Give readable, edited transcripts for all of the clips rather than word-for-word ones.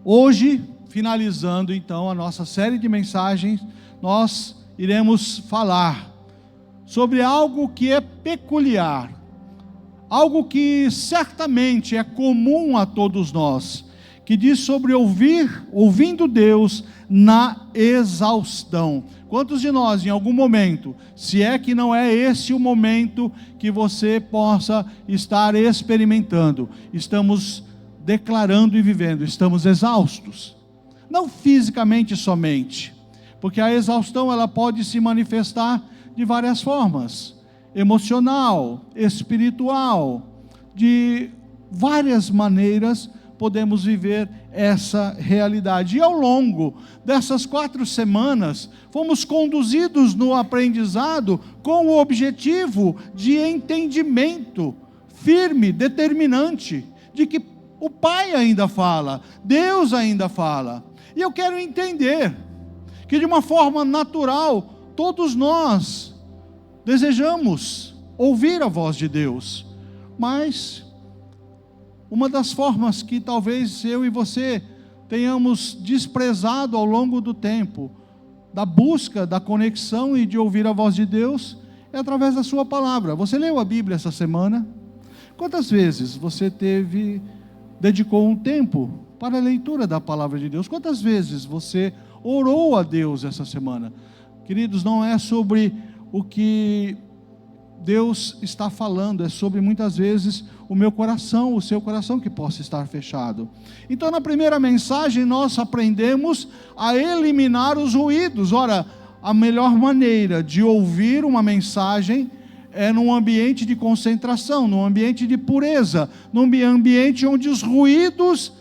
Hoje, finalizando então a nossa série de mensagens, nós iremos falar sobre algo que é peculiar, algo que certamente é comum a todos nós, que diz sobre ouvindo Deus na exaustão. Quantos de nós, em algum momento, se é que não é esse o momento que você possa estar experimentando, estamos declarando e vivendo, estamos exaustos? Não fisicamente somente, porque a exaustão ela pode se manifestar de várias formas: emocional, espiritual, de várias maneiras podemos viver essa realidade. E ao longo dessas 4 semanas, fomos conduzidos no aprendizado com o objetivo de entendimento firme, determinante, de que o Pai ainda fala, Deus ainda fala. E eu quero entender que de uma forma natural, todos nós desejamos ouvir a voz de Deus, mas uma das formas que talvez eu e você tenhamos desprezado ao longo do tempo, da busca, da conexão e de ouvir a voz de Deus, é através da sua palavra. Você leu a Bíblia essa semana? Quantas vezes você dedicou um tempo para a leitura da palavra de Deus? Quantas vezes você orou a Deus essa semana? Queridos, não é sobre o que Deus está falando, é sobre muitas vezes o meu coração, o seu coração que possa estar fechado. Então, na primeira mensagem nós aprendemos a eliminar os ruídos. Ora, a melhor maneira de ouvir uma mensagem é num ambiente de concentração, num ambiente de pureza, num ambiente onde os ruídos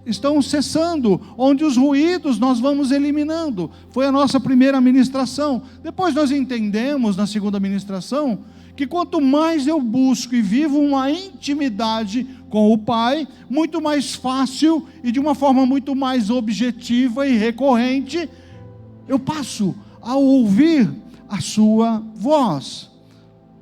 estão cessando, onde os ruídos nós vamos eliminando. Foi a nossa primeira ministração. Depois nós entendemos na segunda ministração que quanto mais eu busco e vivo uma intimidade com o Pai, muito mais fácil e de uma forma muito mais objetiva e recorrente, eu passo a ouvir a sua voz.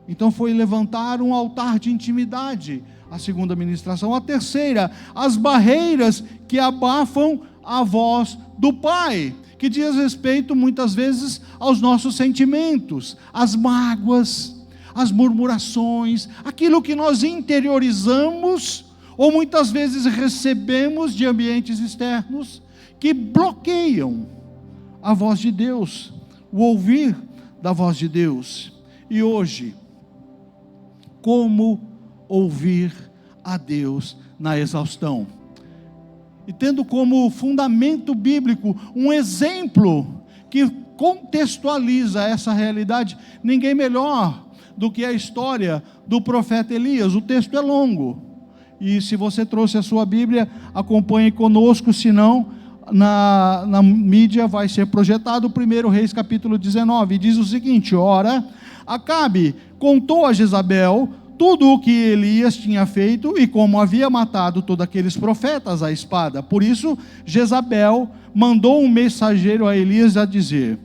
Então foi levantar um altar de intimidade, a segunda ministração. A terceira, as barreiras que abafam a voz do Pai, que diz respeito muitas vezes aos nossos sentimentos, as mágoas, as murmurações, aquilo que nós interiorizamos, ou muitas vezes recebemos de ambientes externos, que bloqueiam a voz de Deus, o ouvir da voz de Deus. E hoje, como ouvir a Deus na exaustão? E tendo como fundamento bíblico um exemplo que contextualiza essa realidade, ninguém melhor do que a história do profeta Elias. O texto é longo, e se você trouxe a sua Bíblia, acompanhe conosco, senão na mídia vai ser projetado 1 Reis capítulo 19, e diz o seguinte: ora, Acabe contou a Jezabel tudo o que Elias tinha feito e como havia matado todos aqueles profetas à espada. Por isso Jezabel mandou um mensageiro a Elias a dizer: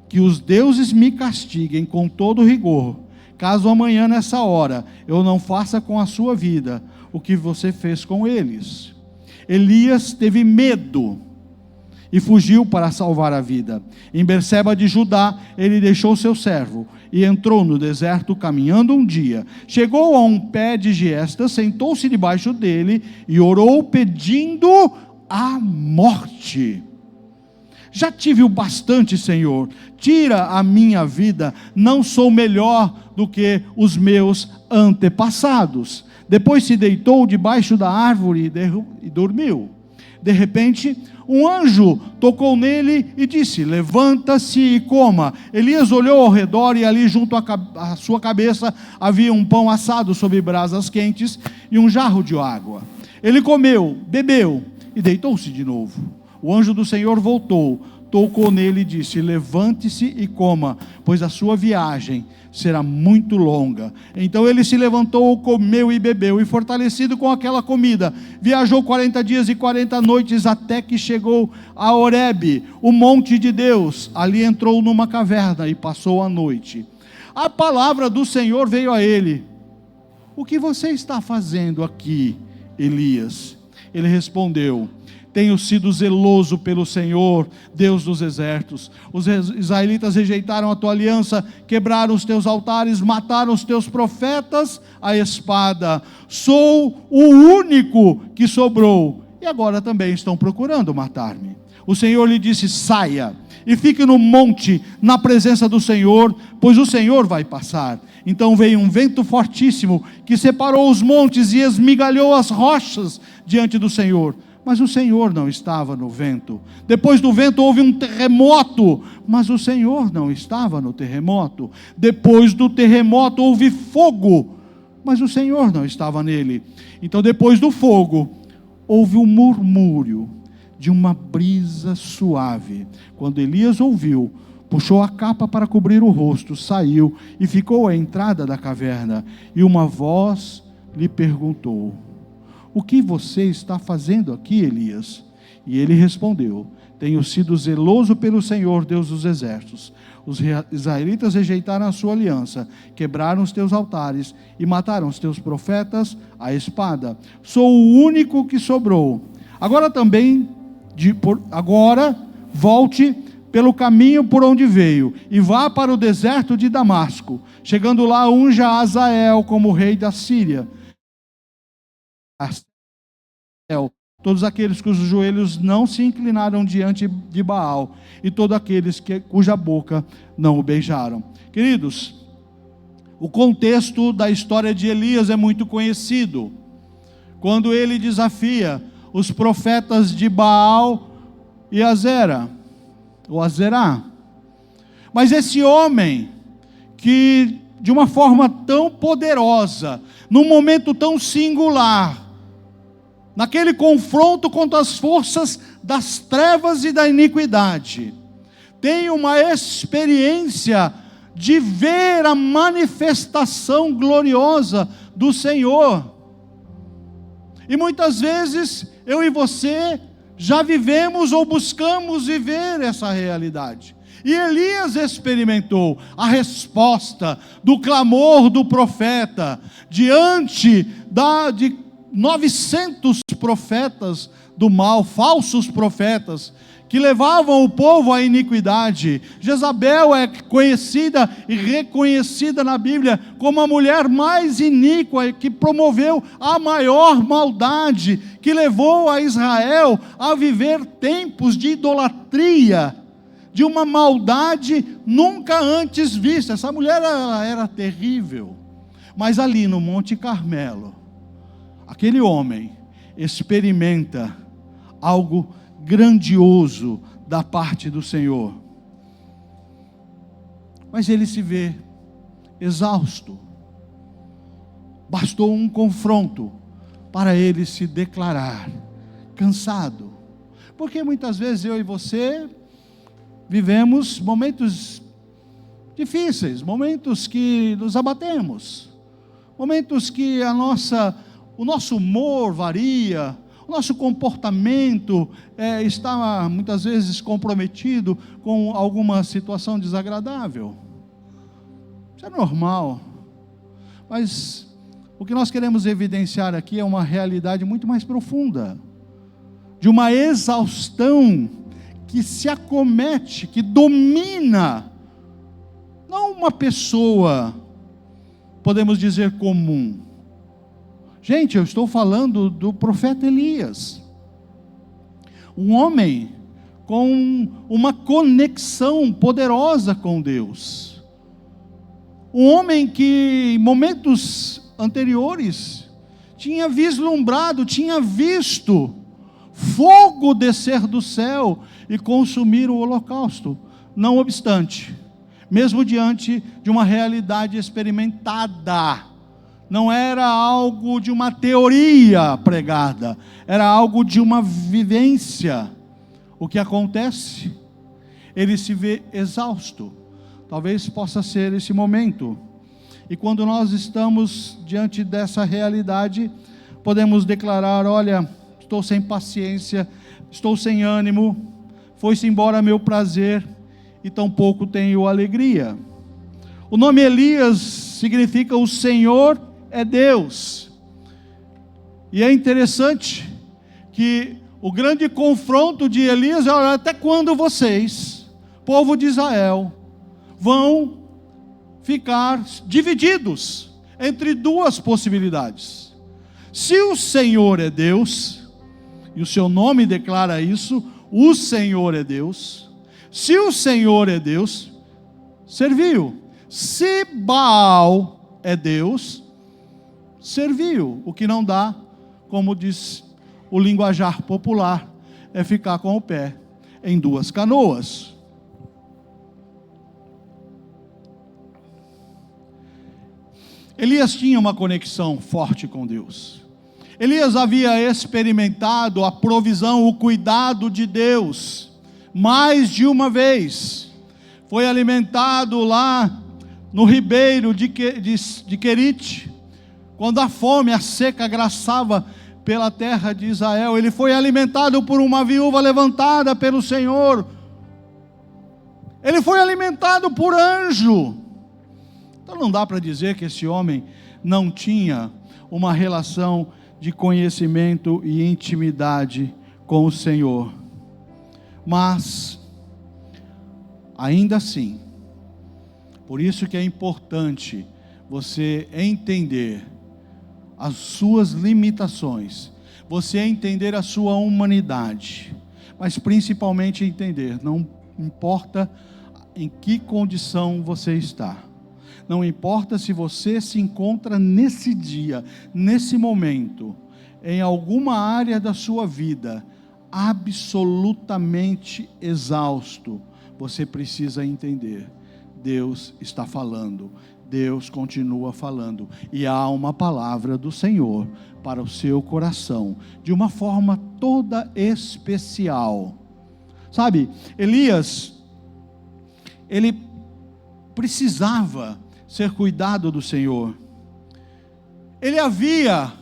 que os deuses me castiguem com todo rigor, caso amanhã nessa hora eu não faça com a sua vida o que você fez com eles. Elias teve medo e fugiu para salvar a vida. Em Berseba de Judá, ele deixou seu servo e entrou no deserto caminhando um dia. Chegou a um pé de giesta, sentou-se debaixo dele e orou pedindo a morte. Já tive o bastante, Senhor, tira a minha vida, não sou melhor do que os meus antepassados. Depois se deitou debaixo da árvore e dormiu. De repente, um anjo tocou nele e disse: levanta-se e coma. Elias olhou ao redor e ali junto à sua cabeça havia um pão assado sobre brasas quentes e um jarro de água. Ele comeu, bebeu e deitou-se de novo. O anjo do Senhor voltou, tocou nele e disse: levante-se e coma, pois a sua viagem será muito longa. Então ele se levantou, comeu e bebeu, e fortalecido com aquela comida, viajou 40 dias e 40 noites, até que chegou a Horebe, o monte de Deus. Ali entrou numa caverna e passou a noite. A palavra do Senhor veio a ele: o que você está fazendo aqui, Elias? Ele respondeu: tenho sido zeloso pelo Senhor, Deus dos exércitos. Os israelitas rejeitaram a tua aliança, quebraram os teus altares, mataram os teus profetas à espada. Sou o único que sobrou, e agora também estão procurando matar-me. O Senhor lhe disse: saia e fique no monte, na presença do Senhor, pois o Senhor vai passar. Então veio um vento fortíssimo, que separou os montes e esmigalhou as rochas diante do Senhor. Mas o Senhor não estava no vento. Depois do vento houve um terremoto, mas o Senhor não estava no terremoto. Depois do terremoto houve fogo, mas o Senhor não estava nele. Então depois do fogo houve um murmúrio de uma brisa suave. Quando Elias ouviu, puxou a capa para cobrir o rosto, saiu e ficou à entrada da caverna. E uma voz lhe perguntou: o que você está fazendo aqui, Elias? E ele respondeu: tenho sido zeloso pelo Senhor, Deus dos exércitos. Os israelitas rejeitaram a sua aliança, quebraram os teus altares e mataram os teus profetas à espada. Sou o único que sobrou. Agora volte pelo caminho por onde veio e vá para o deserto de Damasco. Chegando lá, unja Azael como rei da Síria. Todos aqueles cujos joelhos não se inclinaram diante de Baal, e todos aqueles cuja boca não o beijaram. Queridos, o contexto da história de Elias é muito conhecido. Quando ele desafia os profetas de Baal e Azerá. Mas esse homem, que de uma forma tão poderosa, num momento tão singular, naquele confronto contra as forças das trevas e da iniquidade, tem uma experiência de ver a manifestação gloriosa do Senhor. E muitas vezes, eu e você, já vivemos ou buscamos viver essa realidade. E Elias experimentou a resposta do clamor do profeta, diante de 900 profetas do mal, falsos profetas, que levavam o povo à iniquidade. Jezabel é conhecida e reconhecida na Bíblia como a mulher mais iníqua, que promoveu a maior maldade, que levou a Israel a viver tempos de idolatria, de uma maldade nunca antes vista. Essa mulher era terrível. Mas ali no Monte Carmelo, aquele homem experimenta algo grandioso da parte do Senhor. Mas ele se vê exausto. Bastou um confronto para ele se declarar cansado. Porque muitas vezes eu e você vivemos momentos difíceis, momentos que nos abatemos, momentos que o nosso humor varia, o nosso comportamento está muitas vezes comprometido com alguma situação desagradável. Isso é normal. Mas o que nós queremos evidenciar aqui é uma realidade muito mais profunda, de uma exaustão que se acomete, que domina, não uma pessoa, podemos dizer, comum. Gente, eu estou falando do profeta Elias, um homem com uma conexão poderosa com Deus, um homem que em momentos anteriores tinha vislumbrado, tinha visto fogo descer do céu e consumir o holocausto. Não obstante, mesmo diante de uma realidade experimentada, não era algo de uma teoria pregada, era algo de uma vivência. O que acontece? Ele se vê exausto. Talvez possa ser esse momento. E quando nós estamos diante dessa realidade, podemos declarar: olha, estou sem paciência, estou sem ânimo, foi-se embora meu prazer, e tampouco tenho alegria. O nome Elias significa o Senhor é Deus. E é interessante que o grande confronto de Elias é: olha, até quando vocês, povo de Israel, vão ficar divididos entre duas possibilidades? Se o Senhor é Deus, e o seu nome declara isso, o Senhor é Deus. Se o Senhor é Deus, serviu. Se Baal é Deus, serviu. O que não dá, como diz o linguajar popular, é ficar com o pé em duas canoas. Elias tinha uma conexão forte com Deus. Elias havia experimentado a provisão, o cuidado de Deus, mais de uma vez. Foi alimentado lá no ribeiro de Querite, quando a fome, a seca agraçava pela terra de Israel. Ele foi alimentado por uma viúva levantada pelo Senhor. Ele foi alimentado por anjo. Então não dá para dizer que esse homem não tinha uma relação de conhecimento e intimidade com o Senhor. Mas, ainda assim, por isso que é importante você entender as suas limitações, você entender a sua humanidade, mas principalmente entender, não importa em que condição você está, não importa se você se encontra nesse dia, nesse momento, em alguma área da sua vida, absolutamente exausto, você precisa entender, Deus está falando, Deus continua falando, e há uma palavra do Senhor para o seu coração, de uma forma toda especial. Sabe, Elias, ele precisava ser cuidado do Senhor. Ele havia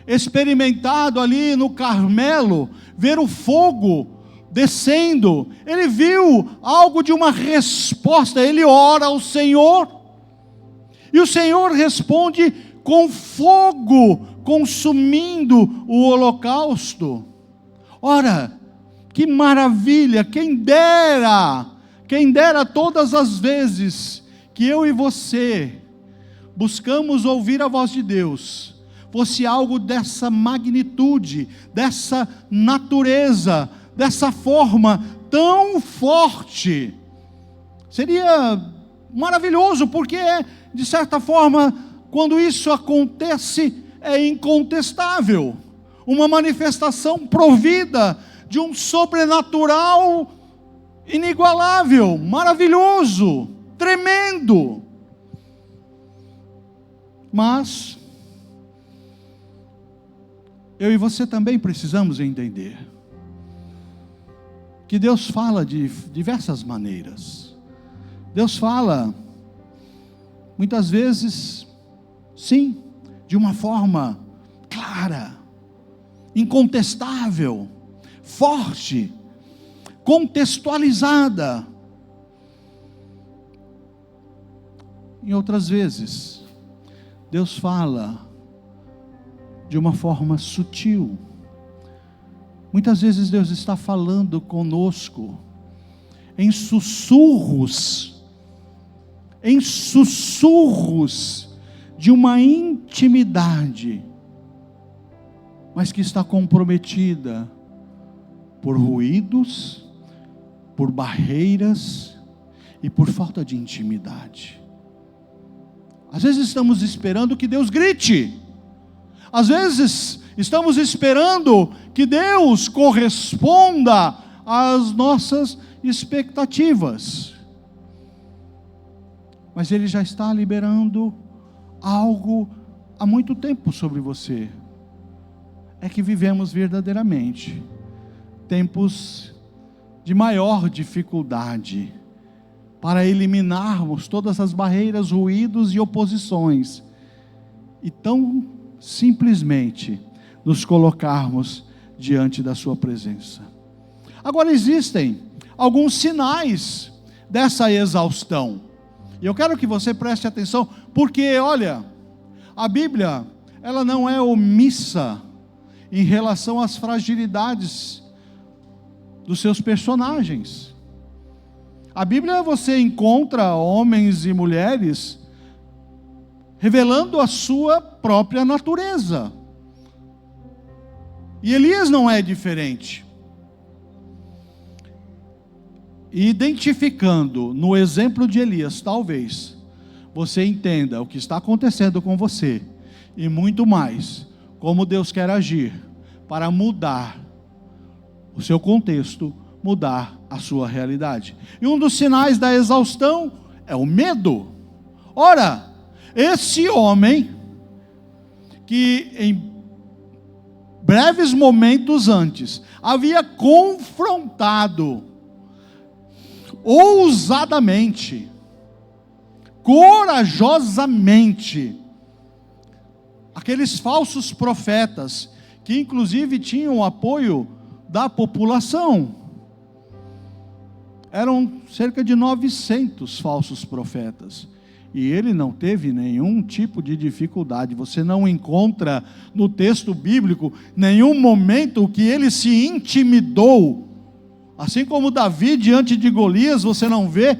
experimentado ali no Carmelo, ver o fogo descendo, ele viu algo de uma resposta, ele ora ao Senhor, e o Senhor responde com fogo, consumindo o holocausto. Ora, que maravilha, quem dera todas as vezes que eu e você buscamos ouvir a voz de Deus, fosse algo dessa magnitude, dessa natureza, dessa forma tão forte. Seria maravilhoso, porque de certa forma, quando isso acontece, é incontestável, uma manifestação provida de um sobrenatural inigualável, maravilhoso, tremendo. Mas eu e você também precisamos entender que Deus fala de diversas maneiras. Deus fala, muitas vezes, sim, de uma forma clara, incontestável, forte, contextualizada. Em outras vezes, Deus fala de uma forma sutil. Muitas vezes Deus está falando conosco em sussurros de uma intimidade, mas que está comprometida por ruídos, por barreiras e por falta de intimidade. Às vezes estamos esperando que Deus grite, às vezes estamos esperando que Deus corresponda às nossas expectativas, mas Ele já está liberando algo há muito tempo sobre você. É que vivemos verdadeiramente tempos de maior dificuldade para eliminarmos todas as barreiras, ruídos e oposições, e tão simplesmente nos colocarmos diante da sua presença. Agora, existem alguns sinais dessa exaustão, e eu quero que você preste atenção, porque olha, a Bíblia, ela não é omissa em relação às fragilidades dos seus personagens. A Bíblia, você encontra homens e mulheres revelando a sua própria natureza. E Elias não é diferente. E identificando no exemplo de Elias, talvez você entenda o que está acontecendo com você e muito mais, como Deus quer agir para mudar o seu contexto, mudar a sua realidade. E um dos sinais da exaustão é o medo. Ora, esse homem que em breves momentos antes havia confrontado ousadamente, corajosamente, aqueles falsos profetas, que inclusive tinham o apoio da população. Eram cerca de 900 falsos profetas. E ele não teve nenhum tipo de dificuldade. Você não encontra no texto bíblico nenhum momento que ele se intimidou. Assim como Davi diante de Golias, você não vê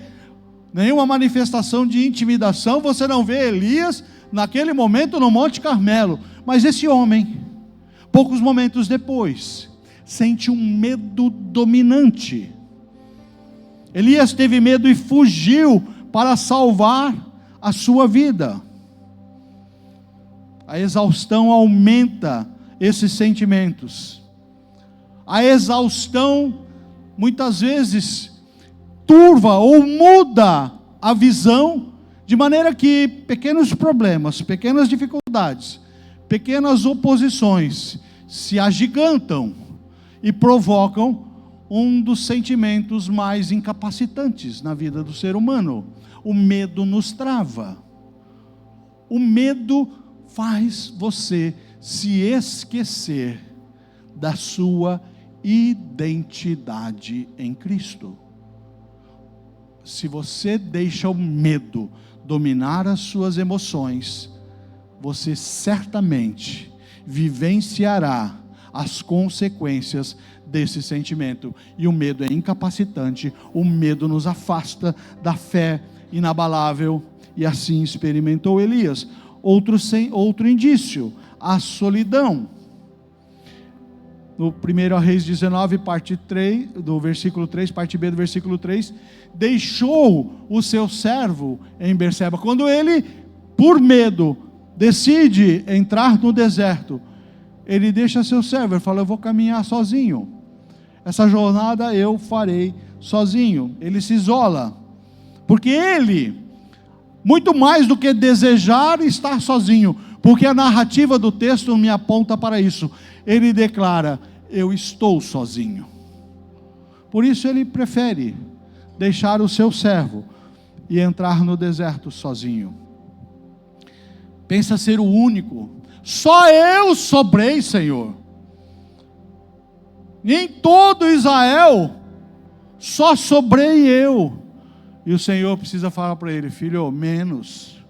nenhuma manifestação de intimidação, você não vê Elias naquele momento no Monte Carmelo. Mas esse homem, poucos momentos depois, sente um medo dominante. Elias teve medo e fugiu para salvar a sua vida. A exaustão aumenta esses sentimentos. A exaustão muitas vezes turva ou muda a visão, de maneira que pequenos problemas, pequenas dificuldades, pequenas oposições se agigantam e provocam um dos sentimentos mais incapacitantes na vida do ser humano. O medo nos trava. O medo faz você se esquecer da sua identidade em Cristo. Se você deixa o medo dominar as suas emoções, você certamente vivenciará as consequências desse sentimento. E o medo é incapacitante, o medo nos afasta da fé inabalável, e assim experimentou Elias. Outro indício, a solidão. No 1 Reis 19, parte 3, do versículo 3, parte B do versículo 3, deixou o seu servo em Berseba. Quando ele, por medo, decide entrar no deserto, ele deixa seu servo, ele fala: eu vou caminhar sozinho, essa jornada eu farei sozinho. Ele se isola, porque ele, muito mais do que desejar estar sozinho, porque a narrativa do texto me aponta para isso, ele declara: eu estou sozinho. Por isso ele prefere deixar o seu servo e entrar no deserto sozinho. Pensa ser o único. Só eu sobrei, Senhor. Em todo Israel só sobrei eu. E o Senhor precisa falar para ele: filho, menos.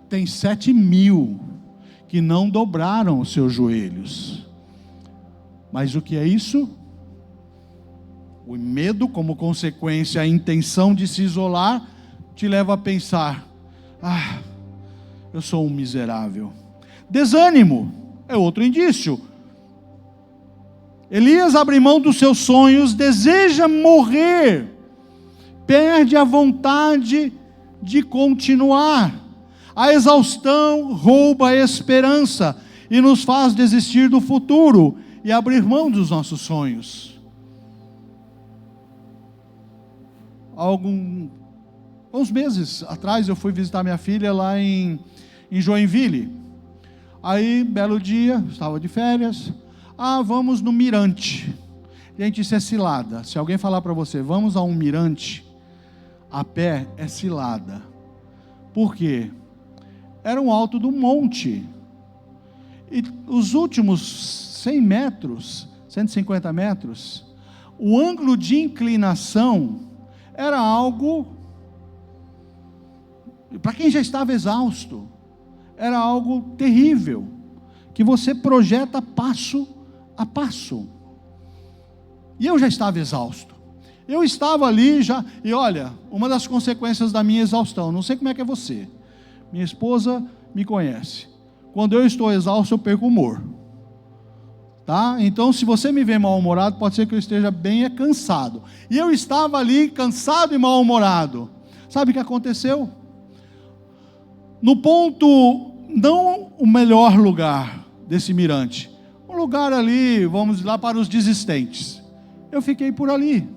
Tem 7.000 que não dobraram os seus joelhos. Mas o que é isso? O medo, como consequência, a intenção de se isolar, te leva a pensar: eu sou um miserável. Desânimo é outro indício. Elias abre mão dos seus sonhos, deseja morrer, perde a vontade de continuar. A exaustão rouba a esperança e nos faz desistir do futuro e abrir mão dos nossos sonhos. Uns meses atrás eu fui visitar minha filha lá em Joinville. Aí, belo dia, estava de férias. Vamos no mirante. Gente, isso é cilada. Se alguém falar para você: vamos a um mirante a pé, é cilada. Por quê? Era um alto do monte. E os últimos 100 metros, 150 metros, o ângulo de inclinação era algo, para quem já estava exausto, era algo terrível, que você projeta passo a passo. E eu já estava exausto. Eu estava ali já, e olha, uma das consequências da minha exaustão, não sei como é que é você, minha esposa me conhece, quando eu estou exausto eu perco o humor, tá? Então se você me vê mal-humorado, pode ser que eu esteja bem cansado, e eu estava ali cansado e mal-humorado. Sabe o que aconteceu? No ponto, não o melhor lugar desse mirante, um lugar ali, vamos lá para os desistentes, eu fiquei por ali.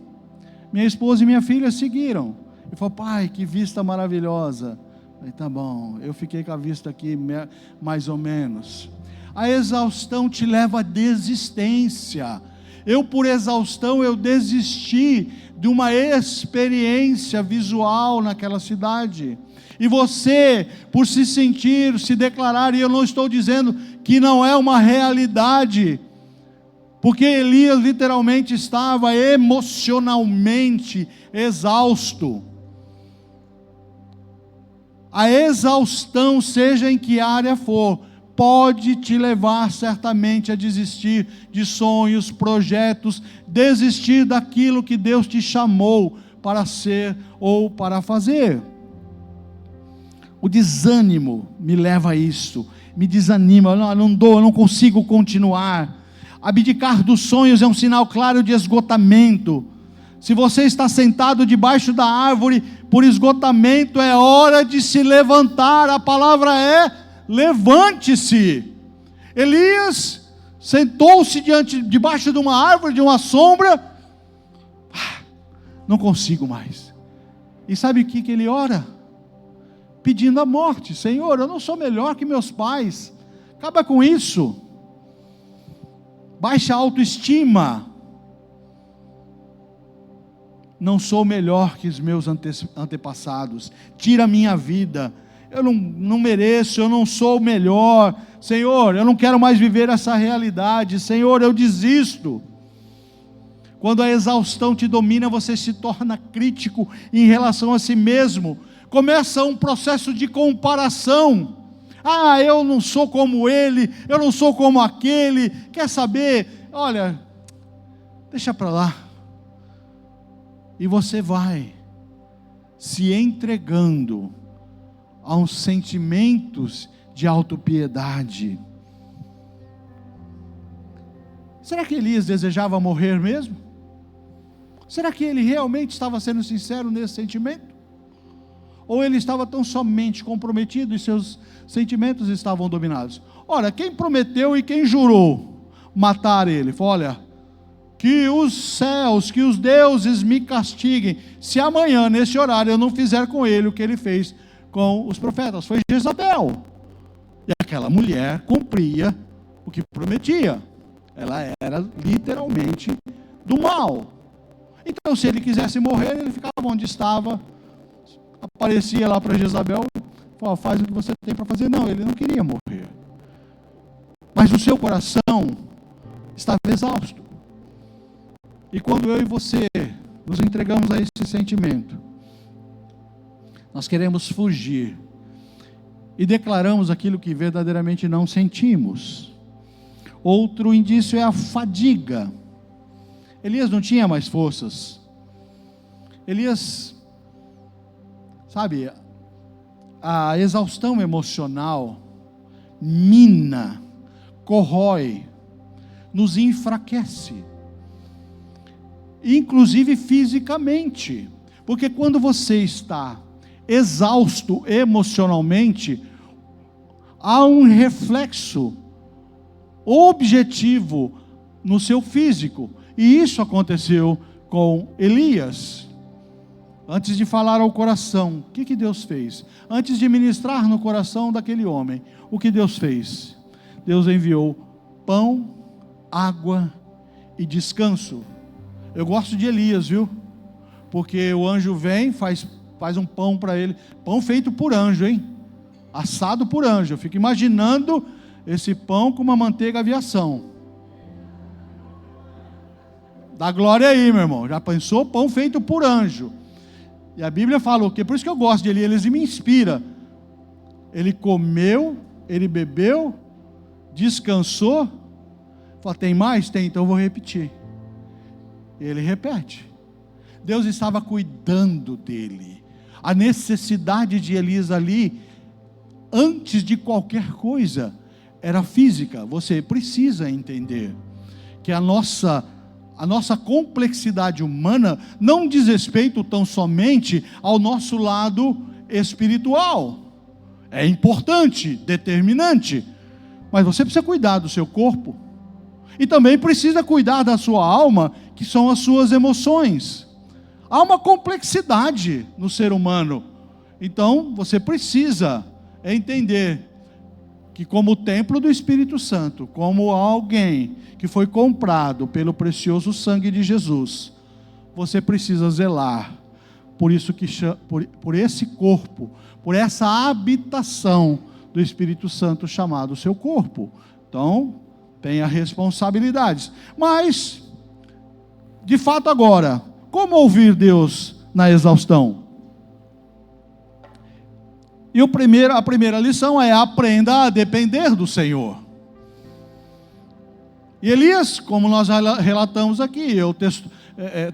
Minha esposa e minha filha seguiram. E falou: pai, que vista maravilhosa. Eu falei: tá bom, eu fiquei com a vista aqui mais ou menos. A exaustão te leva à desistência. Eu, por exaustão, eu desisti de uma experiência visual naquela cidade. E você, por se sentir, se declarar, e eu não estou dizendo que não é uma realidade, porque Elias literalmente estava emocionalmente exausto. A exaustão, seja em que área for, pode te levar certamente a desistir de sonhos, projetos, desistir daquilo que Deus te chamou para ser ou para fazer. O desânimo me leva a isso, me desanima, eu não consigo continuar. Abdicar dos sonhos é um sinal claro de esgotamento. Se você está sentado debaixo da árvore por esgotamento, é hora de se levantar. A palavra é: levante-se. Elias sentou-se debaixo de uma árvore, de uma sombra. Não consigo mais. E sabe o que ele ora? Pedindo a morte. Senhor, eu não sou melhor que meus pais, acaba com isso. Baixa autoestima. Não sou melhor que os meus antepassados. Tira a minha vida. Eu não mereço, eu não sou o melhor. Senhor, eu não quero mais viver essa realidade. Senhor, eu desisto. Quando a exaustão te domina, você se torna crítico em relação a si mesmo. Começa um processo de comparação. Eu não sou como ele, eu não sou como aquele. Quer saber? Olha, deixa para lá. E você vai se entregando a uns sentimentos de autopiedade. Será que Elias desejava morrer mesmo? Será que ele realmente estava sendo sincero nesse sentimento? Ou ele estava tão somente comprometido e seus sentimentos estavam dominados? Ora, quem prometeu e quem jurou matar ele? Falou: olha, que os céus, que os deuses me castiguem, se amanhã, nesse horário, eu não fizer com ele o que ele fez com os profetas. Foi Jezabel. E aquela mulher cumpria o que prometia. Ela era literalmente do mal. Então, se ele quisesse morrer, ele ficava onde estava, aparecia lá para Jezabel, falava: faz o que você tem para fazer. Não, ele não queria morrer. Mas o seu coração estava exausto. E quando eu e você nos entregamos a esse sentimento, nós queremos fugir e declaramos aquilo que verdadeiramente não sentimos. Outro indício é a fadiga. Elias não tinha mais forças. Elias, sabe, a exaustão emocional mina, corrói, nos enfraquece, inclusive fisicamente, porque quando você está exausto emocionalmente, há um reflexo objetivo no seu físico, e isso aconteceu com Elias. Antes de falar ao coração, o que Deus fez? Antes de ministrar no coração daquele homem, o que Deus fez? Deus enviou pão, água e descanso. Eu gosto de Elias, viu? Porque o anjo vem, faz um pão para ele, pão feito por anjo, hein? Assado por anjo. Eu fico imaginando esse pão com uma manteiga aviação. Dá glória aí, meu irmão. Já pensou? Pão feito por anjo. E a Bíblia fala o quê? Por isso que eu gosto de Elias, ele me inspira. Ele comeu, ele bebeu descansou. Fala, tem mais? Tem, então eu vou repetir. Ele repete. Deus estava cuidando dele. A necessidade de Elias ali, antes de qualquer coisa, era física. Você precisa entender que a nossa complexidade humana não diz respeito tão somente ao nosso lado espiritual. É importante, determinante, mas você precisa cuidar do seu corpo, e também precisa cuidar da sua alma, que são as suas emoções. Há uma complexidade no ser humano, então você precisa entender que, como templo do Espírito Santo, como alguém que foi comprado pelo precioso sangue de Jesus, você precisa zelar por isso por esse corpo, por essa habitação do Espírito Santo chamado seu corpo. Então, tenha responsabilidades. Mas, de fato agora, como ouvir Deus na exaustão? E a primeira lição é: aprenda a depender do Senhor. E Elias, como nós relatamos aqui, eu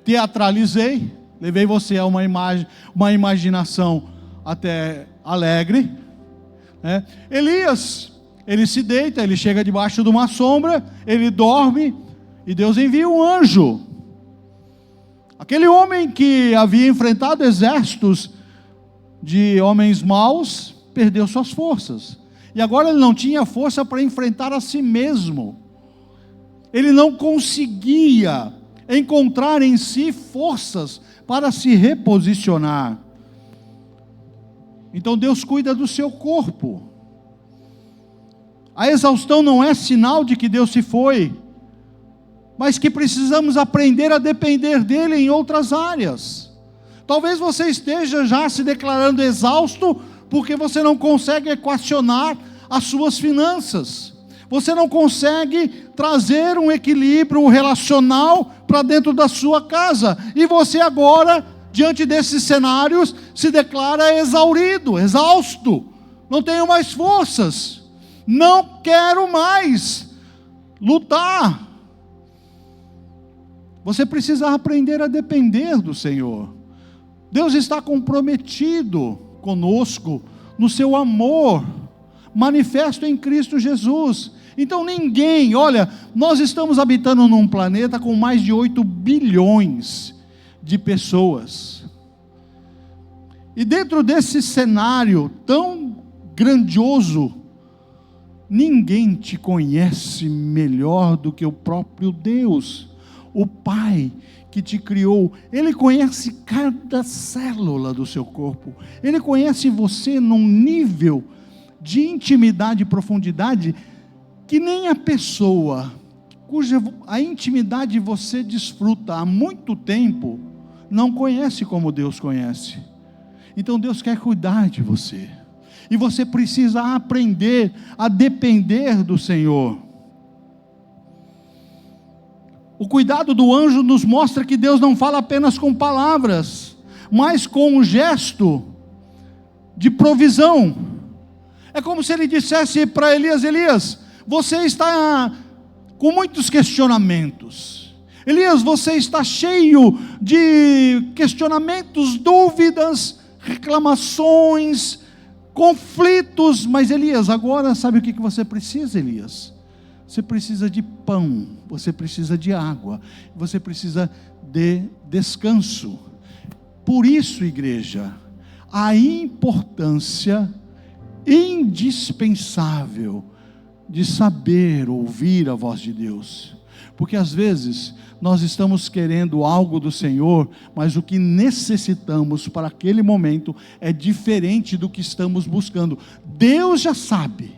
teatralizei, levei você a uma imaginação até alegre, né? Elias, ele se deita, ele chega debaixo de uma sombra, ele dorme, e Deus envia um anjo. Aquele homem que havia enfrentado exércitos de homens maus, perdeu suas forças, e agora ele não tinha força para enfrentar a si mesmo. Ele não conseguia encontrar em si forças para se reposicionar. Então Deus cuida do seu corpo. A exaustão não é sinal de que Deus se foi, mas que precisamos aprender a depender dele em outras áreas. Talvez você esteja já se declarando exausto, porque você não consegue equacionar as suas finanças. Você não consegue trazer um equilíbrio relacional para dentro da sua casa. E você agora, diante desses cenários, se declara exaurido, exausto. Não tenho mais forças. Não quero mais lutar. Você precisa aprender a depender do Senhor. Deus está comprometido conosco no seu amor manifesto em Cristo Jesus. Então ninguém, olha, nós estamos habitando num planeta com mais de 8 bilhões de pessoas, e dentro desse cenário tão grandioso, ninguém te conhece melhor do que o próprio Deus, o Pai que te criou. Ele conhece cada célula do seu corpo, Ele conhece você num nível de intimidade e profundidade que nem a pessoa cuja a intimidade você desfruta há muito tempo não conhece como Deus conhece. Então Deus quer cuidar de você, e você precisa aprender a depender do Senhor. O cuidado do anjo nos mostra que Deus não fala apenas com palavras, mas com um gesto de provisão. É como se ele dissesse para Elias: Elias, você está com muitos questionamentos. Elias, você está cheio de questionamentos, dúvidas, reclamações, conflitos. Mas Elias, agora sabe o que você precisa, Elias? Você precisa de pão, você precisa de água, você precisa de descanso. Por isso, igreja, a importância indispensável de saber ouvir a voz de Deus, porque às vezes nós estamos querendo algo do Senhor, mas o que necessitamos para aquele momento é diferente do que estamos buscando. Deus já sabe,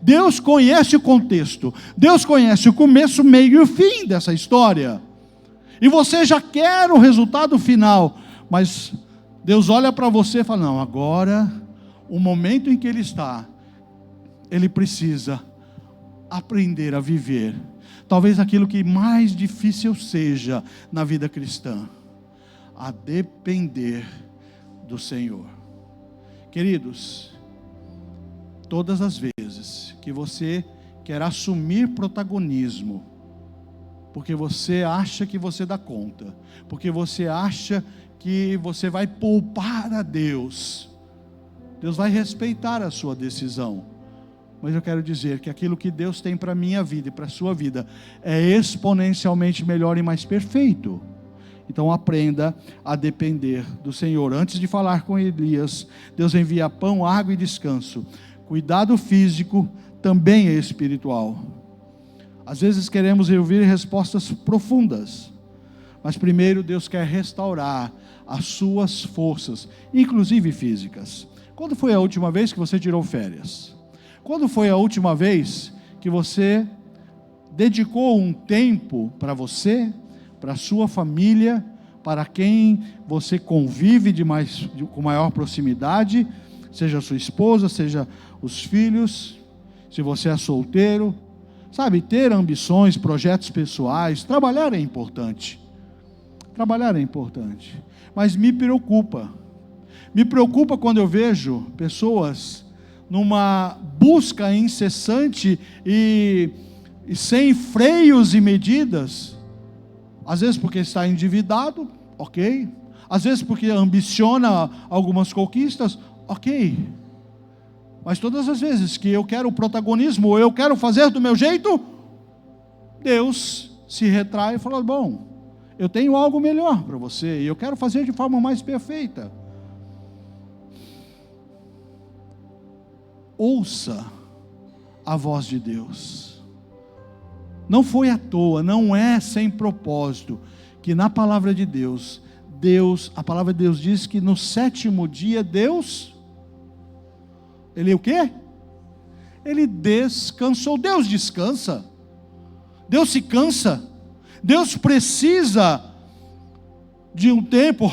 Deus conhece o contexto, Deus conhece o começo, meio e o fim dessa história, e você já quer o resultado final, mas Deus olha para você e fala: não, agora, o momento em que Ele está, Ele precisa aprender a viver, talvez aquilo que mais difícil seja na vida cristã, a depender do Senhor. Queridos, todas as vezes que você quer assumir protagonismo, porque você acha que você dá conta, porque você acha que você vai poupar a Deus. Deus vai respeitar a sua decisão, mas eu quero dizer que aquilo que Deus tem para a minha vida e para a sua vida é exponencialmente melhor e mais perfeito. Então aprenda a depender do Senhor. Antes de falar com Elias, Deus envia pão, água e descanso. Cuidado físico também é espiritual. Às vezes queremos ouvir respostas profundas, mas primeiro Deus quer restaurar as suas forças, inclusive físicas. Quando foi a última vez que você tirou férias? Quando foi a última vez que você dedicou um tempo para você, para a sua família, para quem você convive com maior proximidade, seja a sua esposa, seja os filhos, se você é solteiro? Sabe, ter ambições, projetos pessoais, trabalhar é importante. Trabalhar é importante, mas me preocupa quando eu vejo pessoas numa busca incessante e sem freios e medidas, às vezes porque está endividado, ok, às vezes porque ambiciona algumas conquistas, ok, mas todas as vezes que eu quero o protagonismo, ou eu quero fazer do meu jeito, Deus se retrai e fala: bom, eu tenho algo melhor para você, e eu quero fazer de forma mais perfeita. Ouça a voz de Deus. Não foi à toa, não é sem propósito, que na palavra de Deus, a palavra de Deus diz que no 7º dia Deus, Ele o quê? Ele descansou. Deus descansa? Deus se cansa? Deus precisa de um tempo,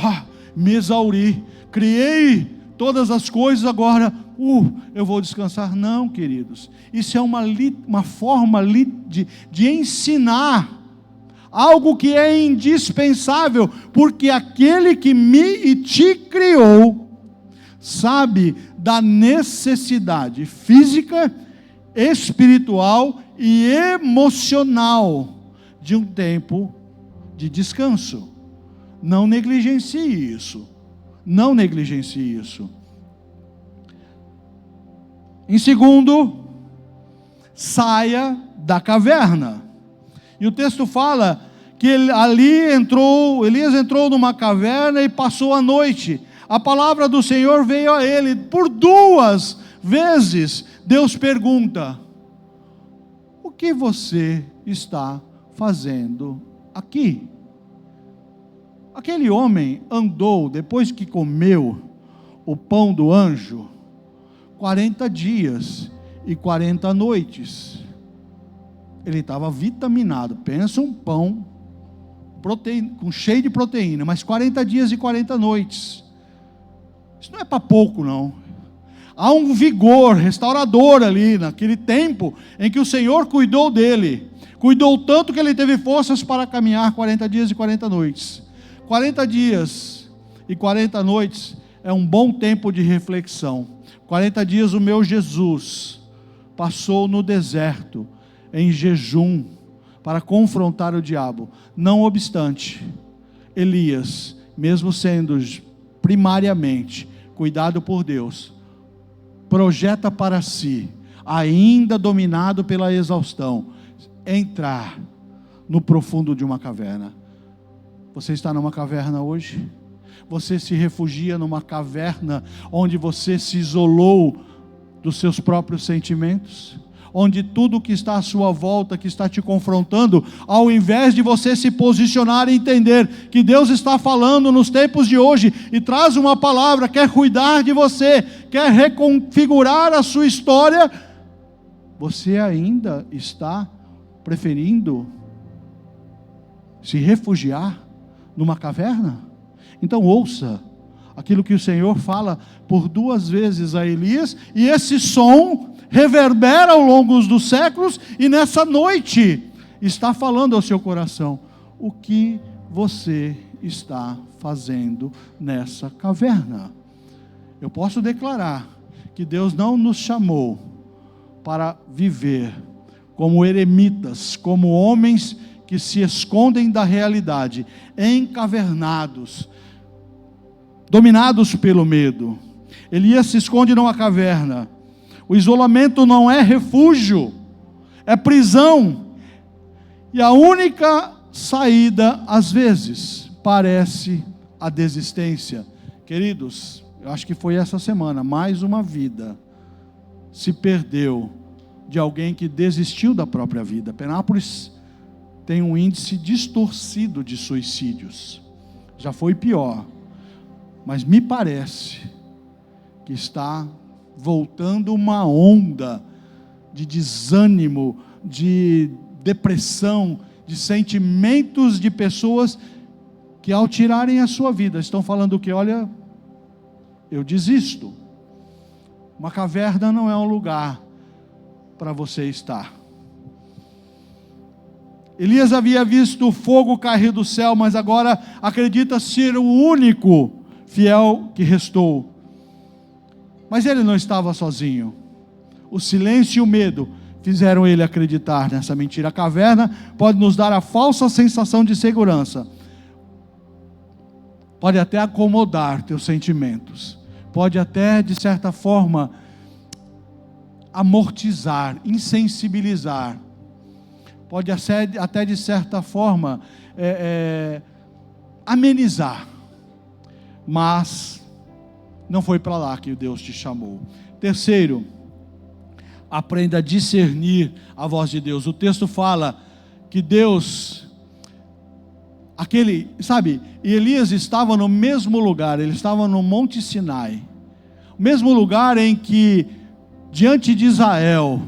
me exauri, criei todas as coisas, agora eu vou descansar. Não, queridos, isso é uma forma de ensinar algo que é indispensável, porque aquele que me e te criou sabe da necessidade física, espiritual e emocional de um tempo de descanso. Não negligencie isso. Não negligencie isso. Em segundo, saia da caverna. E o texto fala que Elias entrou numa caverna e passou a noite. A palavra do Senhor veio a ele. Por 2 vezes, Deus pergunta: o que você está fazendo aqui? Aquele homem andou, depois que comeu o pão do anjo, 40 dias e 40 noites. Ele estava vitaminado. Pensa, um pão cheio de proteína, mas 40 dias e 40 noites. Isso não é para pouco, não. Há um vigor restaurador ali, naquele tempo em que o Senhor cuidou dele. Cuidou tanto que ele teve forças para caminhar 40 dias e 40 noites. 40 dias e 40 noites é um bom tempo de reflexão. 40 dias o meu Jesus passou no deserto, em jejum, para confrontar o diabo. Não obstante, Elias, mesmo sendo primariamente cuidado por Deus, projeta para si, ainda dominado pela exaustão, entrar no profundo de uma caverna. Você está numa caverna hoje? Você se refugia numa caverna onde você se isolou dos seus próprios sentimentos? Onde tudo que está à sua volta, que está te confrontando, ao invés de você se posicionar e entender que Deus está falando nos tempos de hoje e traz uma palavra, quer cuidar de você, quer reconfigurar a sua história, você ainda está preferindo se refugiar numa caverna? Então ouça aquilo que o Senhor fala por 2 vezes a Elias, e esse som reverbera ao longo dos séculos, e nessa noite está falando ao seu coração: o que você está fazendo nessa caverna? Eu posso declarar que Deus não nos chamou para viver como eremitas, como homens que se escondem da realidade, encavernados, dominados pelo medo. Elias se esconde numa caverna. O isolamento não é refúgio, é prisão. E a única saída, às vezes, parece a desistência. Queridos, eu acho que foi essa semana, mais uma vida se perdeu de alguém que desistiu da própria vida. Penápolis tem um índice distorcido de suicídios. Já foi pior, mas me parece que está voltando uma onda de desânimo, de depressão, de sentimentos de pessoas que, ao tirarem a sua vida, estão falando que, olha, eu desisto. Uma caverna não é um lugar para você estar. Elias havia visto o fogo cair do céu, mas agora acredita ser o único fiel que restou. Mas ele não estava sozinho. O silêncio e o medo fizeram ele acreditar nessa mentira. A caverna pode nos dar a falsa sensação de segurança. Pode até acomodar teus sentimentos. Pode até, de certa forma, amortizar, insensibilizar. Pode até, de certa forma, amenizar. Mas não foi para lá que Deus te chamou. Terceiro, aprenda a discernir a voz de Deus. O texto fala que Deus, Elias estava no mesmo lugar, ele estava no Monte Sinai, o mesmo lugar em que, diante de Israel,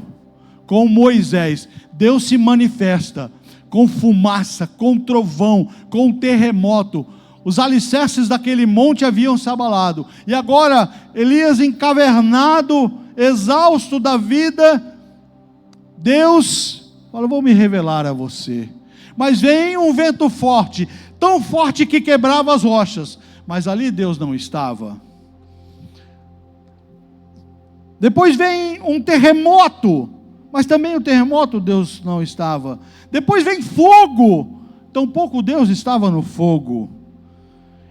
com Moisés, Deus se manifesta com fumaça, com trovão, com terremoto. Os alicerces daquele monte haviam se abalado, e agora Elias, encavernado, exausto da vida, Deus fala: vou me revelar a você. Mas vem um vento forte, tão forte que quebrava as rochas, mas ali Deus não estava. Depois vem um terremoto, mas também o terremoto Deus não estava. Depois vem fogo, tampouco Deus estava no fogo.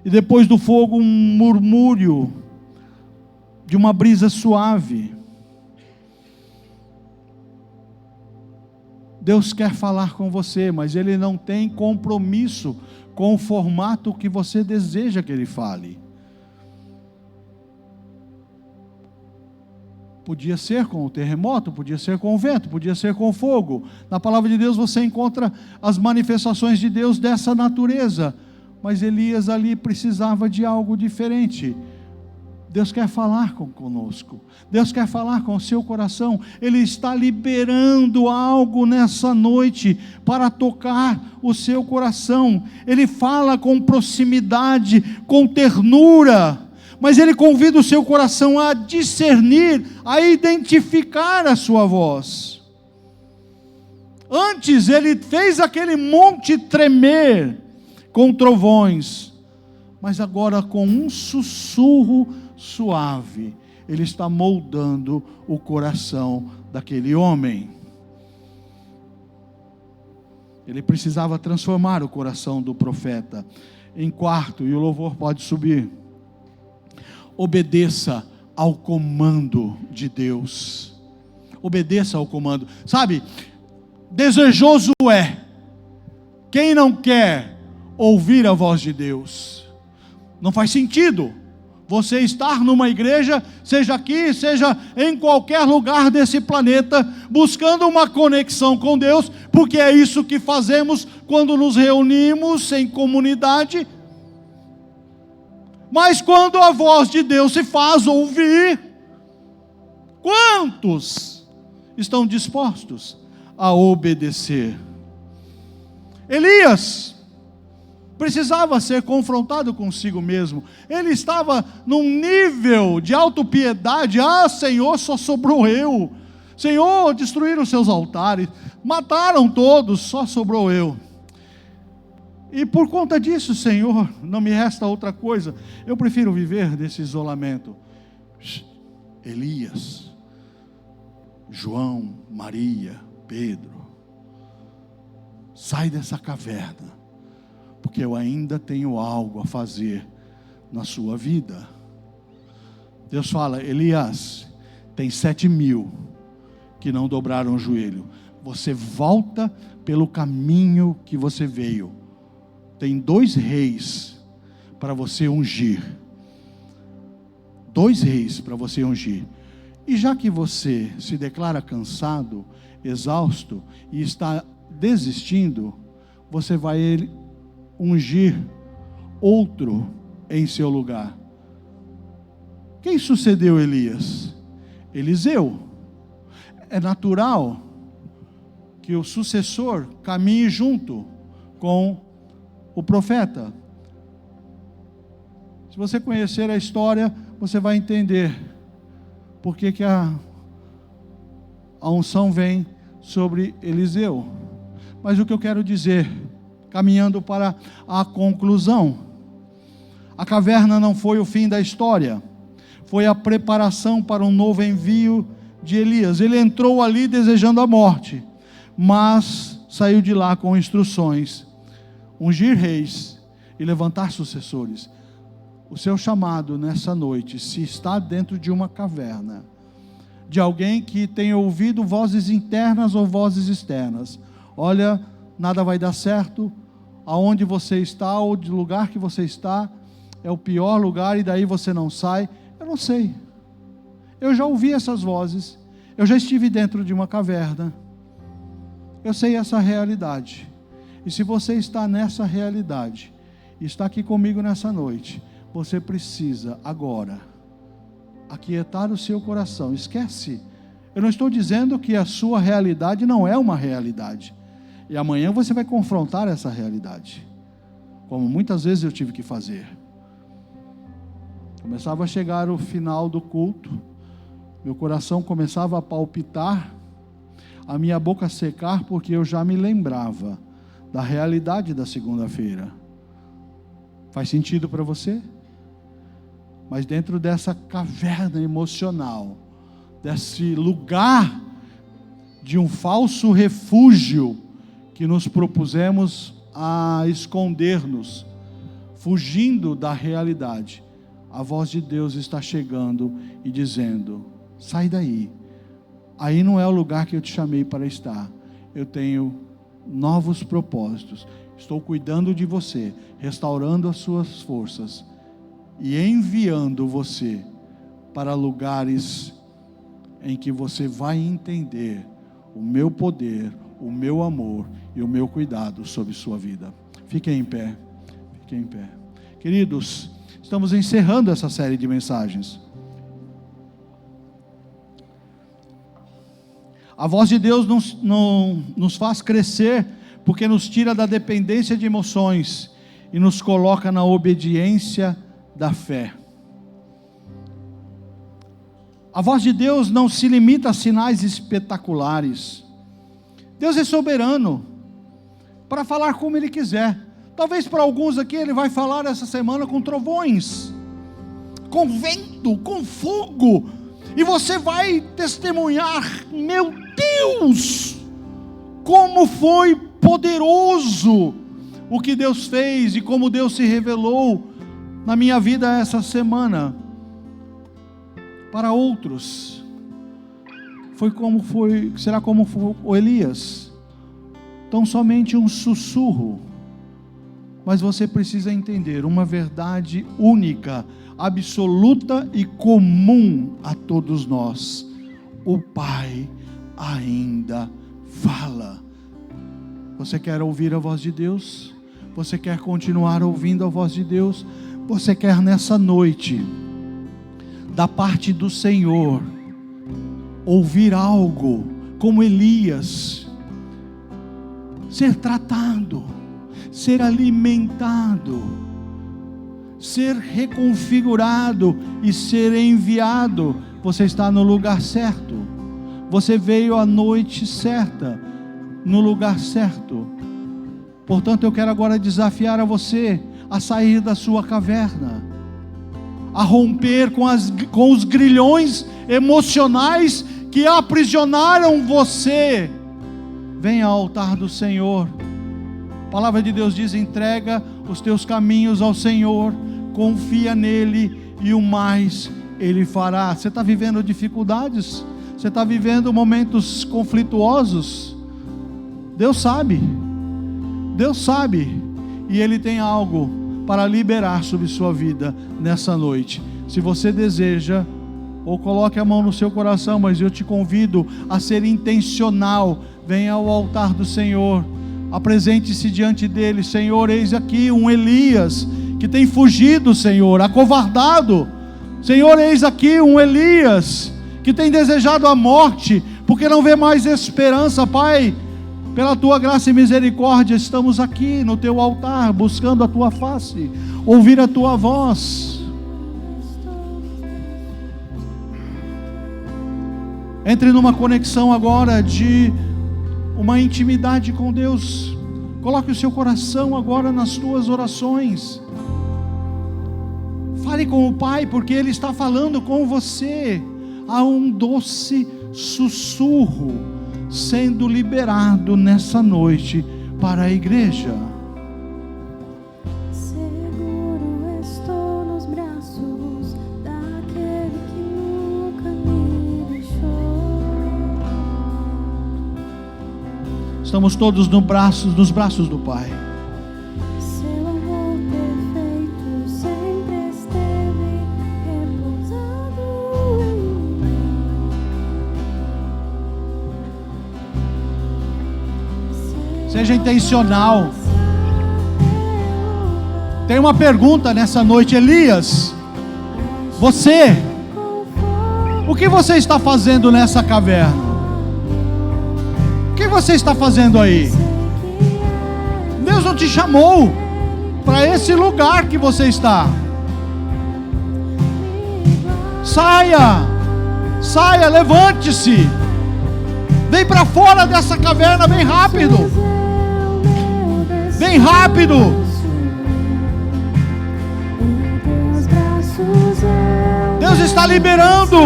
E depois do fogo, um murmúrio de uma brisa suave. Deus quer falar com você, mas Ele não tem compromisso com o formato que você deseja que Ele fale. Podia ser com o terremoto, podia ser com o vento, podia ser com o fogo. Na palavra de Deus você encontra as manifestações de Deus dessa natureza. Mas Elias ali precisava de algo diferente. Deus quer falar conosco. Deus quer falar com o seu coração. Ele está liberando algo nessa noite para tocar o seu coração. Ele fala com proximidade, com ternura, mas Ele convida o seu coração a discernir, a identificar a sua voz. Antes Ele fez aquele monte tremer com trovões, mas agora com um sussurro suave, Ele está moldando o coração daquele homem. Ele precisava transformar o coração do profeta. Em quarto, e o louvor pode subir, obedeça ao comando de Deus. Obedeça ao comando. Sabe, desejoso é quem não quer ouvir a voz de Deus. Não faz sentido você estar numa igreja, seja aqui, seja em qualquer lugar desse planeta, buscando uma conexão com Deus, porque é isso que fazemos quando nos reunimos em comunidade. Mas quando a voz de Deus se faz ouvir, quantos estão dispostos a obedecer? Elias precisava ser confrontado consigo mesmo. Ele estava num nível de autopiedade. Senhor, só sobrou eu. Senhor, destruíram os seus altares, mataram todos, só sobrou eu. E por conta disso, Senhor, não me resta outra coisa, eu prefiro viver desse isolamento. Elias, João, Maria, Pedro, sai dessa caverna, porque eu ainda tenho algo a fazer na sua vida. Deus fala: Elias, tem 7.000 que não dobraram o joelho. Você volta pelo caminho que você veio. Tem 2 reis para você ungir. 2 reis para você ungir. E já que você se declara cansado, exausto e está desistindo, você vai ungir outro em seu lugar. Quem sucedeu Elias? Eliseu. É natural que o sucessor caminhe junto com o profeta. Se você conhecer a história, você vai entender por que a unção vem sobre Eliseu. Mas o que eu quero dizer, caminhando para a conclusão, a caverna não foi o fim da história, foi a preparação para um novo envio de Elias. Ele entrou ali desejando a morte, mas saiu de lá com instruções: ungir reis e levantar sucessores. O seu chamado nessa noite, se está dentro de uma caverna, de alguém que tem ouvido vozes internas ou vozes externas: olha, nada vai dar certo, aonde você está ou de lugar que você está é o pior lugar e daí você não sai. Eu não sei, eu já ouvi essas vozes, eu já estive dentro de uma caverna, eu sei essa realidade. E se você está nessa realidade e está aqui comigo nessa noite, você precisa agora aquietar o seu coração. Esquece, eu não estou dizendo que a sua realidade não é uma realidade, e amanhã você vai confrontar essa realidade, como muitas vezes eu tive que fazer. Começava a chegar o final do culto, meu coração começava a palpitar, a minha boca a secar, porque eu já me lembrava da realidade da segunda-feira. Faz sentido para você? Mas dentro dessa caverna emocional, desse lugar de um falso refúgio que nos propusemos a esconder-nos, fugindo da realidade, a voz de Deus está chegando e dizendo: sai daí, aí não é o lugar que eu te chamei para estar. Eu tenho novos propósitos, estou cuidando de você, restaurando as suas forças e enviando você para lugares em que você vai entender o meu poder, o meu amor e o meu cuidado sobre sua vida. Fiquem em pé, fiquem em pé. Queridos, estamos encerrando essa série de mensagens. A voz de Deus nos faz crescer, porque nos tira da dependência de emoções e nos coloca na obediência da fé. A voz de Deus não se limita a sinais espetaculares. Deus é soberano para falar como Ele quiser. Talvez para alguns aqui Ele vai falar essa semana com trovões, com vento, com fogo, e você vai testemunhar: meu Deus, como foi poderoso o que Deus fez e como Deus se revelou na minha vida essa semana. Para outros será como foi o Elias, tão somente um sussurro. Mas você precisa entender uma verdade única, absoluta e comum a todos nós: o Pai ainda fala. Você quer ouvir a voz de Deus? Você quer continuar ouvindo a voz de Deus? Você quer nessa noite, da parte do Senhor, ouvir algo como Elias, ser tratado, ser alimentado, ser reconfigurado e ser enviado? Você está no lugar certo, você veio à noite certa, no lugar certo. Portanto, eu quero agora desafiar a você a sair da sua caverna, a romper com os grilhões emocionais que aprisionaram você venha ao altar do Senhor. A palavra de Deus diz: entrega os teus caminhos ao Senhor, confia nele e o mais Ele fará. Você está vivendo dificuldades? Você está vivendo momentos conflituosos? Deus sabe, e Ele tem algo para liberar sobre sua vida nessa noite. Se você deseja, ou coloque a mão no seu coração, mas eu te convido a ser intencional. Venha ao altar do Senhor, apresente-se diante dele. Senhor, eis aqui um Elias que tem fugido, Senhor, acovardado. Senhor, eis aqui um Elias que tem desejado a morte, porque não vê mais esperança. Pai, pela tua graça e misericórdia, estamos aqui no teu altar, buscando a tua face, ouvir a tua voz. Entre numa conexão agora de uma intimidade com Deus. Coloque o seu coração agora nas tuas orações. Fale com o Pai, porque Ele está falando com você. Há um doce sussurro sendo liberado nessa noite para a igreja. Seguro estou nos braços daquele que nunca me deixou. Estamos todos nos braços do Pai. Seu amor perfeito sempre esteve repousado em mim. Seja intencional. Tem uma pergunta nessa noite, Elias. Você, o que você está fazendo nessa caverna? O que você está fazendo aí? Deus não te chamou para esse lugar que você está. Saia, levante-se. Vem para fora dessa caverna bem rápido. Bem rápido. Deus está liberando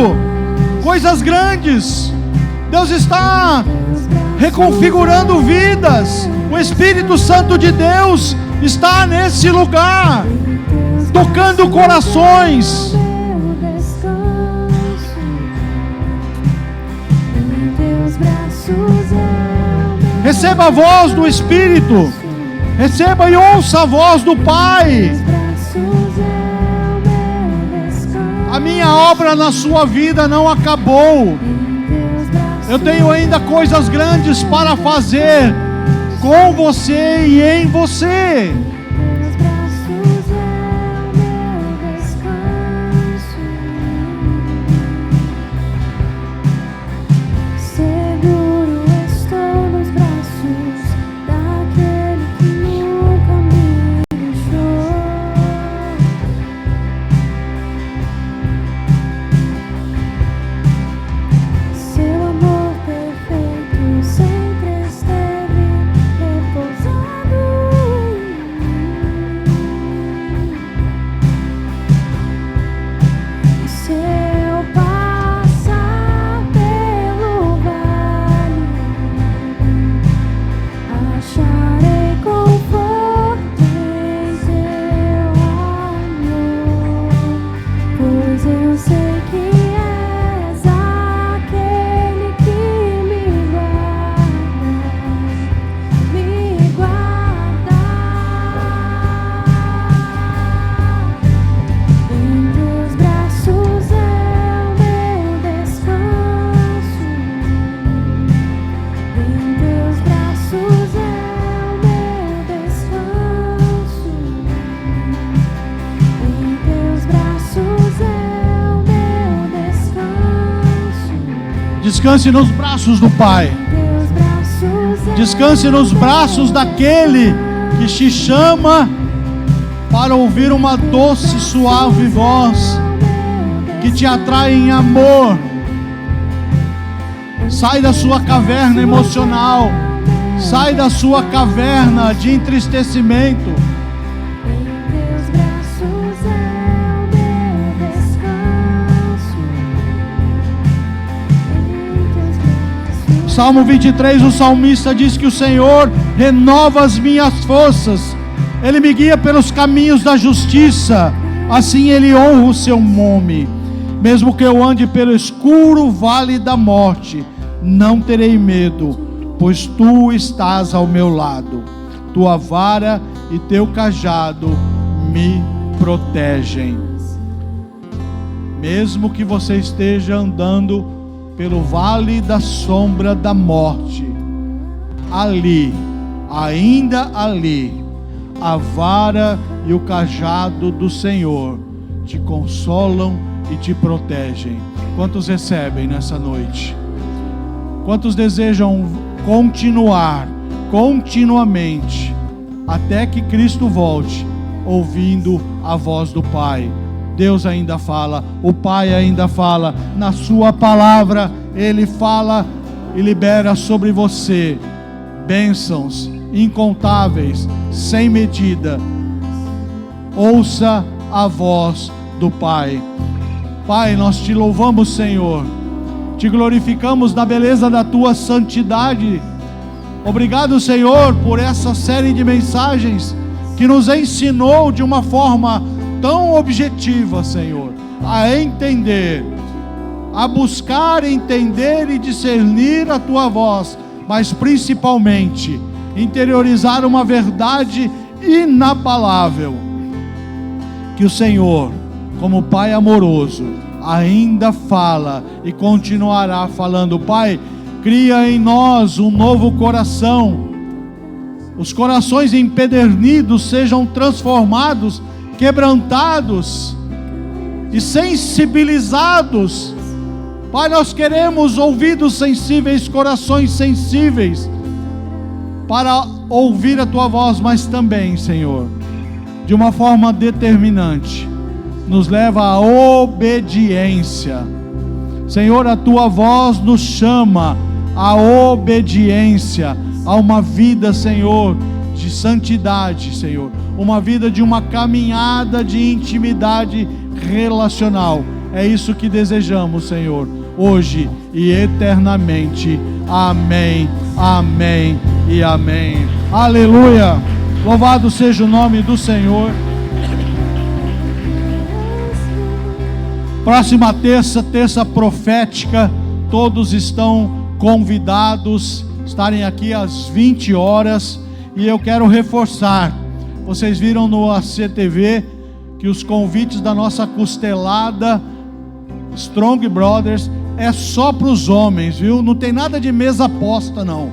coisas grandes. Deus está reconfigurando vidas. O Espírito Santo de Deus está nesse lugar, tocando corações. Receba a voz do Espírito. Receba e ouça a voz do Pai. A minha obra na sua vida não acabou. Eu tenho ainda coisas grandes para fazer com você e em você. Descanse nos braços do Pai. Descanse nos braços daquele que te chama para ouvir uma doce, suave voz que te atrai em amor. Sai da sua caverna emocional. Sai da sua caverna de entristecimento. Salmo 23, o salmista diz que o Senhor renova as minhas forças. Ele me guia pelos caminhos da justiça. Assim Ele honra o seu nome. Mesmo que eu ande pelo escuro vale da morte, não terei medo, pois Tu estás ao meu lado. Tua vara e Teu cajado me protegem. Mesmo que você esteja andando pelo vale da sombra da morte, ali, ainda ali, a vara e o cajado do Senhor te consolam e te protegem. Quantos recebem nessa noite? Quantos desejam continuar continuamente até que Cristo volte, ouvindo a voz do Pai? Deus ainda fala, o Pai ainda fala, na sua palavra Ele fala e libera sobre você bênçãos incontáveis, sem medida. Ouça a voz do Pai. Pai, nós te louvamos, Senhor, te glorificamos na beleza da tua santidade. Obrigado, Senhor, por essa série de mensagens que nos ensinou de uma forma tão objetiva, Senhor, a entender, a buscar entender e discernir a tua voz, mas principalmente interiorizar uma verdade inabalável, que o Senhor, como Pai amoroso, ainda fala e continuará falando. Pai, cria em nós um novo coração, os corações empedernidos sejam transformados, quebrantados e sensibilizados. Pai, nós queremos ouvidos sensíveis, corações sensíveis, para ouvir a tua voz, mas também, Senhor, de uma forma determinante, nos leva à obediência. Senhor, a tua voz nos chama à obediência, a uma vida, Senhor, de santidade, Senhor, uma vida de uma caminhada de intimidade relacional. É isso que desejamos, Senhor, hoje e eternamente. Amém, amém e amém. Aleluia! Louvado seja o nome do Senhor. Próxima terça profética, todos estão convidados a estarem aqui às 20 horas. E eu quero reforçar, vocês viram no ACTV que os convites da nossa costelada Strong Brothers é só para os homens, viu? Não tem nada de mesa posta, não.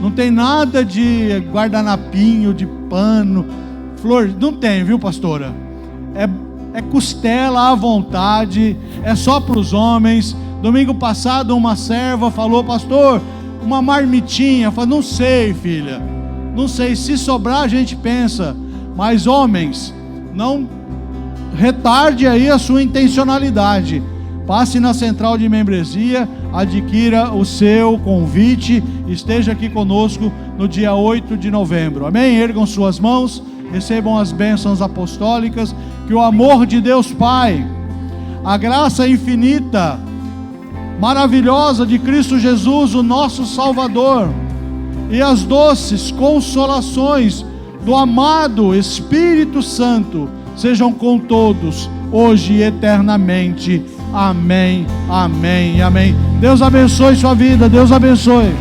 Não tem nada de guardanapinho, de pano, flor, não tem, viu, pastora? É costela à vontade, é só para os homens. Domingo passado uma serva falou: pastor, uma marmitinha. Eu falei: não sei, filha, não sei, se sobrar a gente pensa. Mas homens, não retarde aí a sua intencionalidade. Passe na central de membresia, adquira o seu convite, esteja aqui conosco no dia 8 de novembro. Amém? Ergam suas mãos, recebam as bênçãos apostólicas. Que o amor de Deus Pai, a graça infinita, maravilhosa de Cristo Jesus, o nosso Salvador, e as doces consolações do amado Espírito Santo sejam com todos, hoje e eternamente. Amém, amém, amém. Deus abençoe sua vida, Deus abençoe.